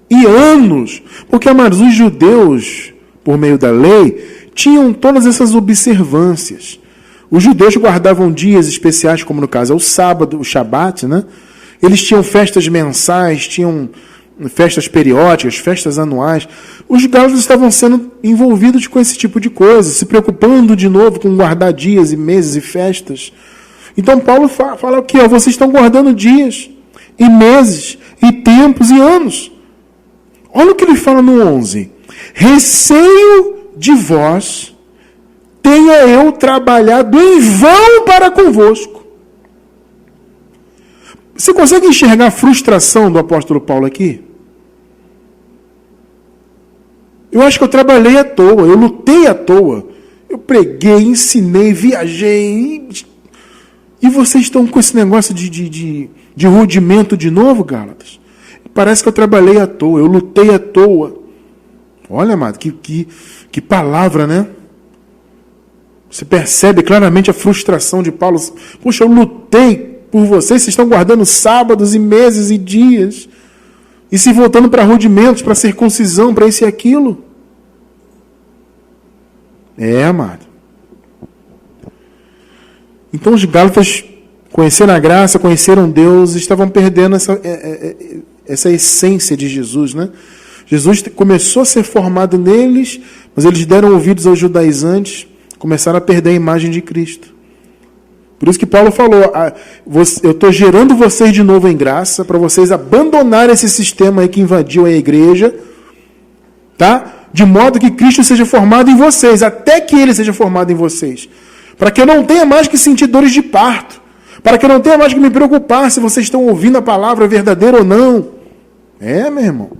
e anos. Porque, amados, os judeus, por meio da lei, tinham todas essas observâncias. Os judeus guardavam dias especiais, como no caso é o sábado, o Shabat, né? Eles tinham festas mensais, tinham festas periódicas, festas anuais. Os gálatas estavam sendo envolvidos com esse tipo de coisa, se preocupando de novo com guardar dias e meses e festas. Então Paulo fala aqui, ó, vocês estão guardando dias, e meses, e tempos, e anos. Olha o que ele fala no 11. Receio de vós tenha eu trabalhado em vão para convosco. Você consegue enxergar a frustração do apóstolo Paulo aqui? Eu acho que eu trabalhei à toa, eu lutei à toa. Eu preguei, ensinei, viajei. E vocês estão com esse negócio de rudimento de novo, Gálatas? Parece que eu trabalhei à toa, eu lutei à toa. Olha, amado, que palavra, né? Você percebe claramente a frustração de Paulo. Puxa, eu lutei por vocês estão guardando sábados e meses e dias. E se voltando para rudimentos, para circuncisão, para isso e aquilo. Amado. Então os gálatas conheceram a graça, conheceram Deus, estavam perdendo essa essência de Jesus, né? Jesus começou a ser formado neles, mas eles deram ouvidos aos judaizantes, começaram a perder a imagem de Cristo. Por isso que Paulo falou, eu estou gerando vocês de novo em graça, para vocês abandonarem esse sistema aí que invadiu a igreja, tá? De modo que Cristo seja formado em vocês, até que Ele seja formado em vocês. Para que eu não tenha mais que sentir dores de parto, para que eu não tenha mais que me preocupar se vocês estão ouvindo a palavra verdadeira ou não. Meu irmão.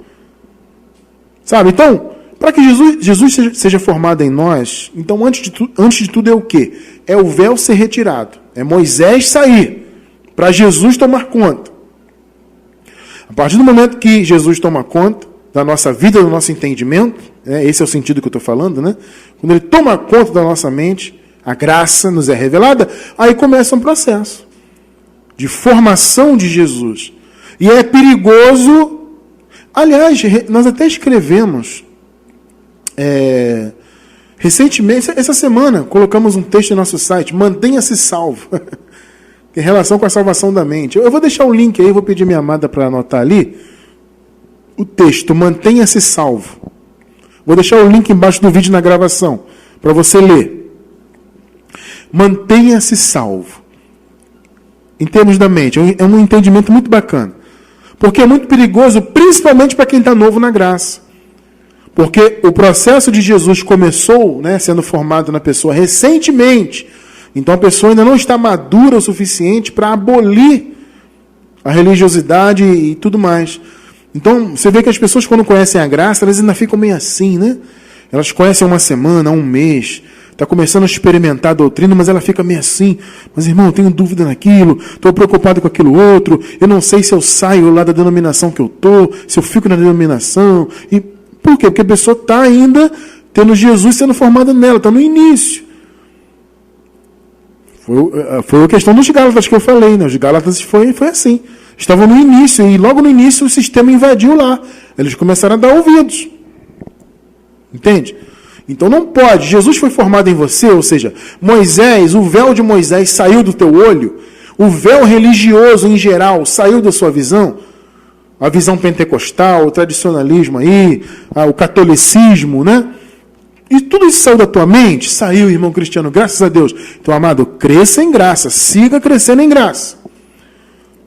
Sabe, então, para que Jesus seja formado em nós, então antes de tudo é o quê? É o véu ser retirado. É Moisés sair, para Jesus tomar conta. A partir do momento que Jesus toma conta da nossa vida, do nosso entendimento, esse é o sentido que eu estou falando, né? Quando Ele toma conta da nossa mente, a graça nos é revelada, aí começa um processo de formação de Jesus. E é perigoso. Aliás, nós até escrevemos recentemente, essa semana, colocamos um texto no nosso site, mantenha-se salvo, em relação com a salvação da mente. Eu vou deixar o link aí, vou pedir minha amada para anotar ali, o texto, mantenha-se salvo. Vou deixar o link embaixo do vídeo na gravação, para você ler. mantenha-se salvo. Em termos da mente, é um entendimento muito bacana. Porque é muito perigoso, principalmente para quem está novo na graça. Porque o processo de Jesus começou, né, sendo formado na pessoa recentemente. Então a pessoa ainda não está madura o suficiente para abolir a religiosidade e tudo mais. Então você vê que as pessoas, quando conhecem a graça, elas ainda ficam meio assim, né? Elas conhecem uma semana, um mês, está começando a experimentar a doutrina, mas ela fica meio assim. Mas, irmão, eu tenho dúvida naquilo, estou preocupado com aquilo outro, eu não sei se eu saio lá da denominação que eu estou, se eu fico na denominação. E por quê? Porque a pessoa está ainda tendo Jesus sendo formada nela, está no início. Foi a questão dos Gálatas que eu falei, né? Os Gálatas foi assim. Estavam no início, e logo no início o sistema invadiu lá. Eles começaram a dar ouvidos. Entende? Então não pode. Jesus foi formado em você, ou seja, Moisés, o véu de Moisés saiu do teu olho, o véu religioso em geral saiu da sua visão, a visão pentecostal, o tradicionalismo aí, o catolicismo, né? E tudo isso saiu da tua mente? Saiu, irmão Cristiano, graças a Deus. Então, amado, cresça em graça, siga crescendo em graça.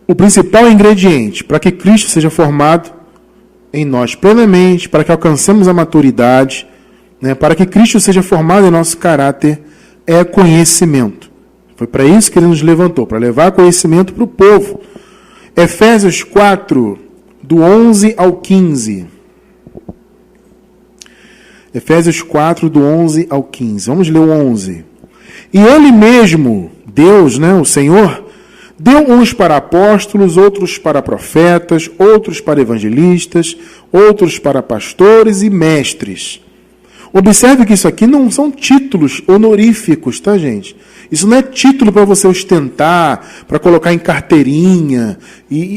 O principal ingrediente para que Cristo seja formado em nós plenamente, para que alcancemos a maturidade, né, para que Cristo seja formado em nosso caráter, é conhecimento. Foi para isso que ele nos levantou, para levar conhecimento para o povo. Efésios 4, do 11 ao 15. Efésios 4, do 11 ao 15. Vamos ler o 11. E ele mesmo, Deus, né, o Senhor, deu uns para apóstolos, outros para profetas, outros para evangelistas, outros para pastores e mestres. Observe que isso aqui não são títulos honoríficos, tá, gente? Isso não é título para você ostentar, para colocar em carteirinha.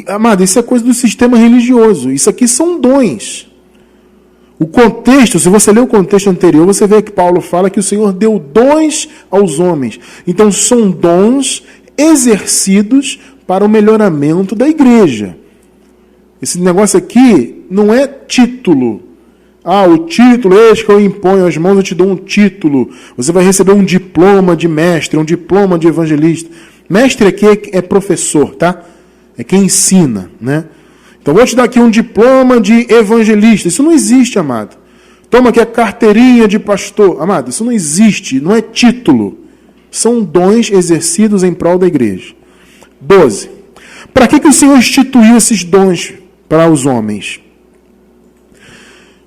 Amado, isso é coisa do sistema religioso. Isso aqui são dons. O contexto, se você ler o contexto anterior, você vê que Paulo fala que o Senhor deu dons aos homens. Então, são dons exercidos para o melhoramento da igreja. Esse negócio aqui não é título. O título, eis que eu imponho às mãos, eu te dou um título. Você vai receber um diploma de mestre, um diploma de evangelista. Mestre aqui é professor, tá? É quem ensina, né? Então, vou te dar aqui um diploma de evangelista. Isso não existe, amado. Toma aqui a carteirinha de pastor. Amado, isso não existe, não é título. São dons exercidos em prol da igreja. 12. Para que o Senhor instituiu esses dons para os homens?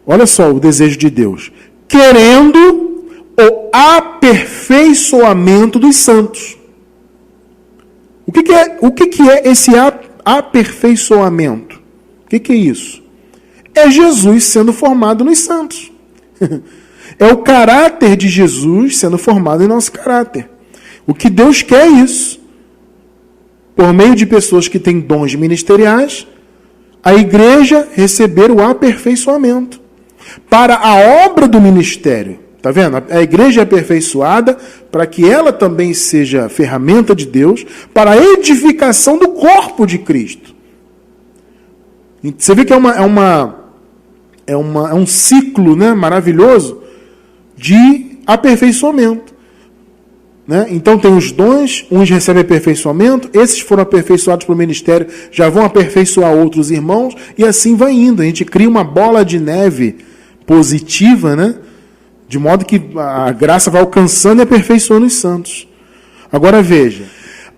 Olha só o desejo de Deus. Querendo o aperfeiçoamento dos santos. O que é esse aperfeiçoamento? O que é isso? É Jesus sendo formado nos santos. É o caráter de Jesus sendo formado em nosso caráter. O que Deus quer é isso. Por meio de pessoas que têm dons ministeriais, a igreja receber o aperfeiçoamento para a obra do ministério. Está vendo? A igreja é aperfeiçoada para que ela também seja ferramenta de Deus para a edificação do corpo de Cristo. Você vê que é um ciclo, né, maravilhoso de aperfeiçoamento. Né? Então tem os dons, uns recebem aperfeiçoamento, esses foram aperfeiçoados pelo ministério, já vão aperfeiçoar outros irmãos, e assim vai indo. A gente cria uma bola de neve positiva, né? De modo que a graça vai alcançando e aperfeiçoando os santos. Agora veja,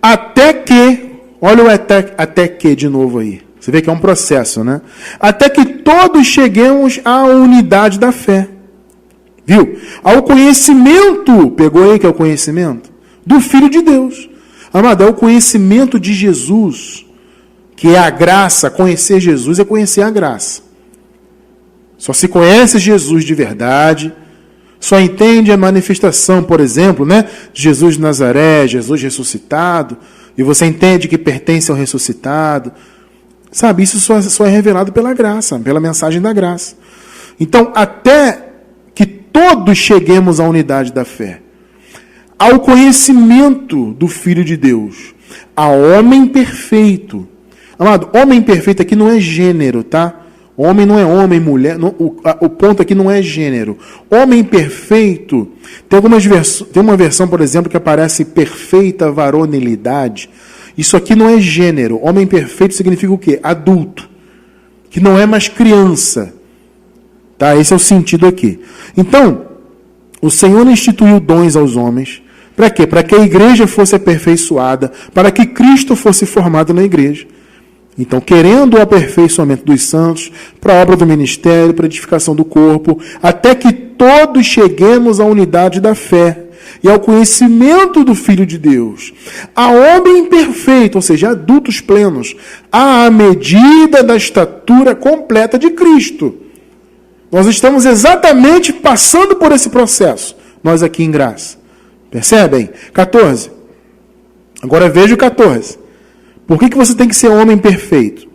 até que, olha o até que de novo aí. Você vê que é um processo, né? Até que todos cheguemos à unidade da fé. Viu? Ao conhecimento, pegou aí que é o conhecimento? Do Filho de Deus. Amado, é o conhecimento de Jesus, que é a graça. Conhecer Jesus é conhecer a graça. Só se conhece Jesus de verdade, só entende a manifestação, por exemplo, né, de Jesus de Nazaré, Jesus ressuscitado, e você entende que pertence ao ressuscitado. Sabe, isso só é revelado pela graça, pela mensagem da graça. Então, até que todos cheguemos à unidade da fé, ao conhecimento do Filho de Deus, a homem perfeito. Amado, homem perfeito aqui não é gênero, tá? Homem não é homem, mulher. O ponto aqui não é gênero. Homem perfeito. Tem uma versão, por exemplo, que aparece perfeita varonilidade. Isso aqui não é gênero. Homem perfeito significa o quê? Adulto. Que não é mais criança. Tá? Esse é o sentido aqui. Então, o Senhor instituiu dons aos homens. Para quê? Para que a igreja fosse aperfeiçoada. Para que Cristo fosse formado na igreja. Então, querendo o aperfeiçoamento dos santos, para a obra do ministério, para a edificação do corpo, até que todos cheguemos à unidade da fé e ao conhecimento do Filho de Deus, a homem perfeito, ou seja, adultos plenos, à medida da estatura completa de Cristo. Nós estamos exatamente passando por esse processo, nós aqui em graça. Percebem? 14. Agora veja o 14. Por que você tem que ser homem perfeito?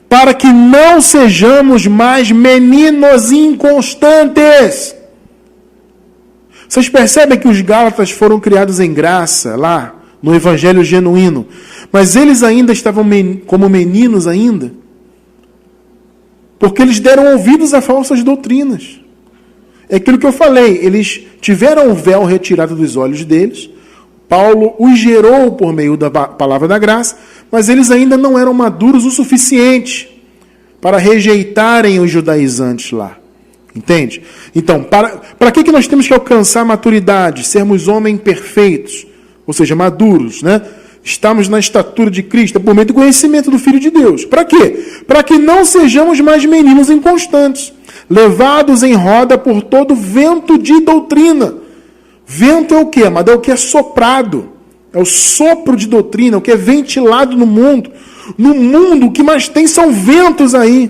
Para que não sejamos mais meninos inconstantes. Vocês percebem que os Gálatas foram criados em graça, lá, no Evangelho genuíno. Mas eles ainda estavam como meninos ainda. Porque eles deram ouvidos a falsas doutrinas. É aquilo que eu falei. Eles tiveram o véu retirado dos olhos deles. Paulo os gerou por meio da palavra da graça, mas eles ainda não eram maduros o suficiente para rejeitarem os judaizantes lá. Entende? Então, para que nós temos que alcançar a maturidade? Sermos homens perfeitos, ou seja, maduros, né? Estamos na estatura de Cristo, por meio do conhecimento do Filho de Deus. Para quê? Para que não sejamos mais meninos inconstantes, levados em roda por todo vento de doutrina. Vento é o quê, amado? É o que é soprado. É o sopro de doutrina, o que é ventilado no mundo. No mundo, o que mais tem são ventos aí.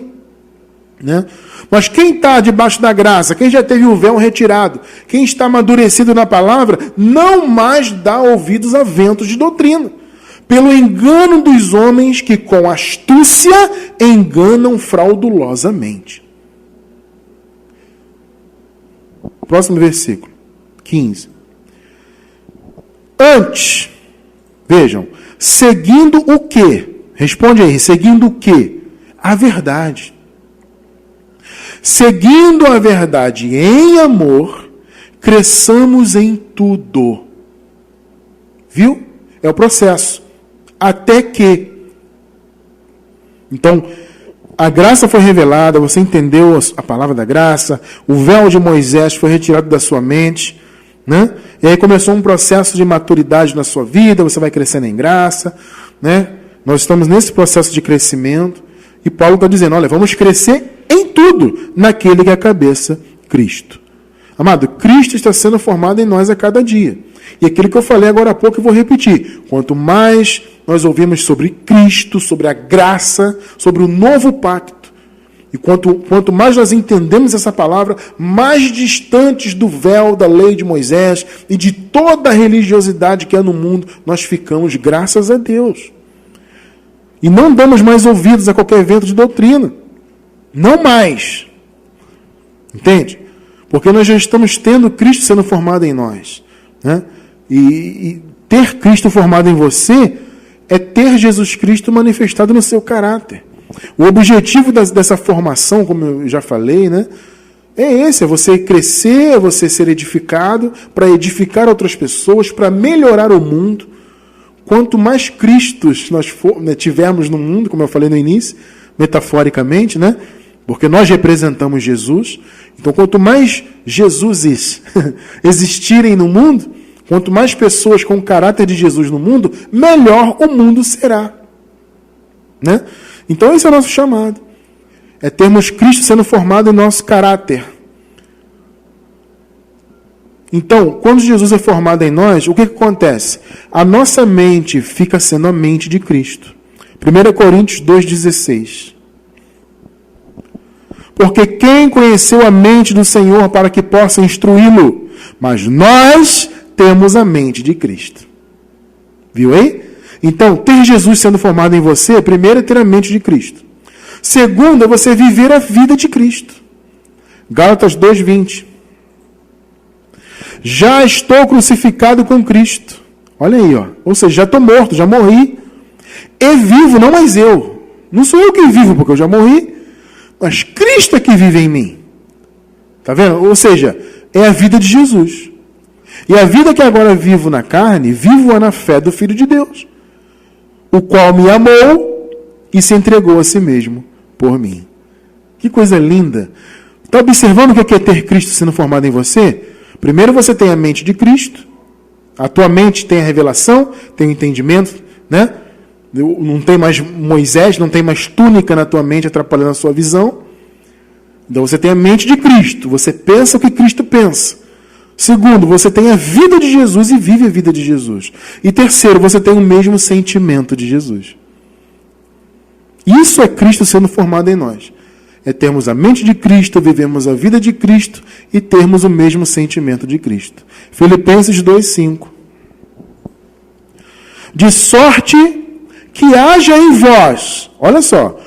Né? Mas quem está debaixo da graça, quem já teve o véu retirado, quem está amadurecido na palavra, não mais dá ouvidos a ventos de doutrina. Pelo engano dos homens que com astúcia enganam fraudulosamente. Próximo versículo. 15. Antes, vejam, seguindo o quê? Responde aí, seguindo o quê? A verdade. Seguindo a verdade em amor, cresçamos em tudo. Viu? É o processo. Até que. Então, a graça foi revelada, você entendeu a palavra da graça, o véu de Moisés foi retirado da sua mente, né? E aí começou um processo de maturidade na sua vida, você vai crescendo em graça, né? Nós estamos nesse processo de crescimento, e Paulo está dizendo, olha, vamos crescer em tudo, naquele que é a cabeça, Cristo. Amado, Cristo está sendo formado em nós a cada dia. E aquilo que eu falei agora há pouco, eu vou repetir. Quanto mais nós ouvimos sobre Cristo, sobre a graça, sobre o novo pacto, e quanto mais nós entendemos essa palavra, mais distantes do véu da lei de Moisés e de toda a religiosidade que há no mundo, nós ficamos, graças a Deus. E não damos mais ouvidos a qualquer vento de doutrina. Não mais. Entende? Porque nós já estamos tendo Cristo sendo formado em nós. Né? E ter Cristo formado em você é ter Jesus Cristo manifestado no seu caráter. O objetivo dessa formação, como eu já falei, né, é esse, é você crescer, é você ser edificado, para edificar outras pessoas, para melhorar o mundo. Quanto mais Cristos nós tivermos no mundo, como eu falei no início, metaforicamente, né, porque nós representamos Jesus, então quanto mais Jesuses existirem no mundo, quanto mais pessoas com o caráter de Jesus no mundo, melhor o mundo será. Né? Então esse é o nosso chamado. É termos Cristo sendo formado em nosso caráter. Então, quando Jesus é formado em nós, o que acontece? A nossa mente fica sendo a mente de Cristo. 1 Coríntios 2,16. Porque quem conheceu a mente do Senhor para que possa instruí-lo? Mas nós temos a mente de Cristo. Viu aí? Então, ter Jesus sendo formado em você, primeiro é ter a mente de Cristo. Segundo é você viver a vida de Cristo. Gálatas 2:20. Já estou crucificado com Cristo. Olha aí, ó. Ou seja, já estou morto, já morri. E vivo, não mais eu. Não sou eu que vivo, porque eu já morri. mas Cristo é que vive em mim. Está vendo? Ou seja, é a vida de Jesus. E a vida que agora vivo na carne, vivo-a na fé do Filho de Deus, o qual me amou e se entregou a si mesmo por mim. Que coisa linda! Está observando o que é ter Cristo sendo formado em você? Primeiro você tem a mente de Cristo, a tua mente tem a revelação, tem o entendimento, né? Não tem mais Moisés, não tem mais túnica na tua mente atrapalhando a sua visão. Então você tem a mente de Cristo, você pensa o que Cristo pensa. Segundo, você tem a vida de Jesus e vive a vida de Jesus. E terceiro, você tem o mesmo sentimento de Jesus. Isso é Cristo sendo formado em nós. É termos a mente de Cristo, vivemos a vida de Cristo e termos o mesmo sentimento de Cristo. Filipenses 2,5. De sorte que haja em vós, olha só,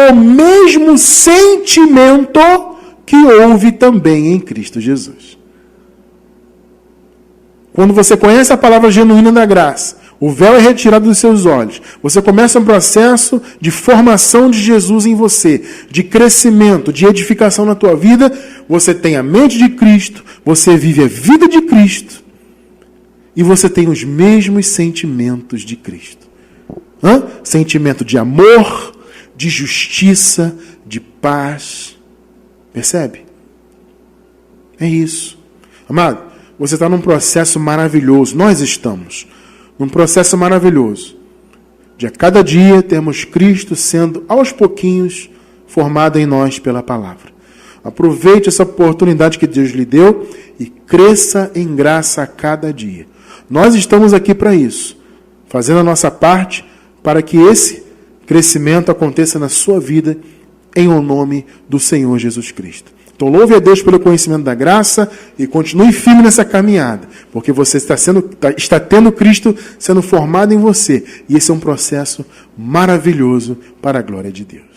o mesmo sentimento que houve também em Cristo Jesus. Quando você conhece a palavra genuína da graça, o véu é retirado dos seus olhos, você começa um processo de formação de Jesus em você, de crescimento, de edificação na tua vida, você tem a mente de Cristo, você vive a vida de Cristo, e você tem os mesmos sentimentos de Cristo. Sentimento de amor, de justiça, de paz. Percebe? É isso. Amado, você está num processo maravilhoso. Nós estamos num processo maravilhoso. De a cada dia temos Cristo sendo, aos pouquinhos, formado em nós pela palavra. Aproveite essa oportunidade que Deus lhe deu e cresça em graça a cada dia. Nós estamos aqui para isso, fazendo a nossa parte para que esse crescimento aconteça na sua vida, em o nome do Senhor Jesus Cristo. Então louve a Deus pelo conhecimento da graça e continue firme nessa caminhada, porque você está tendo Cristo sendo formado em você, e esse é um processo maravilhoso para a glória de Deus.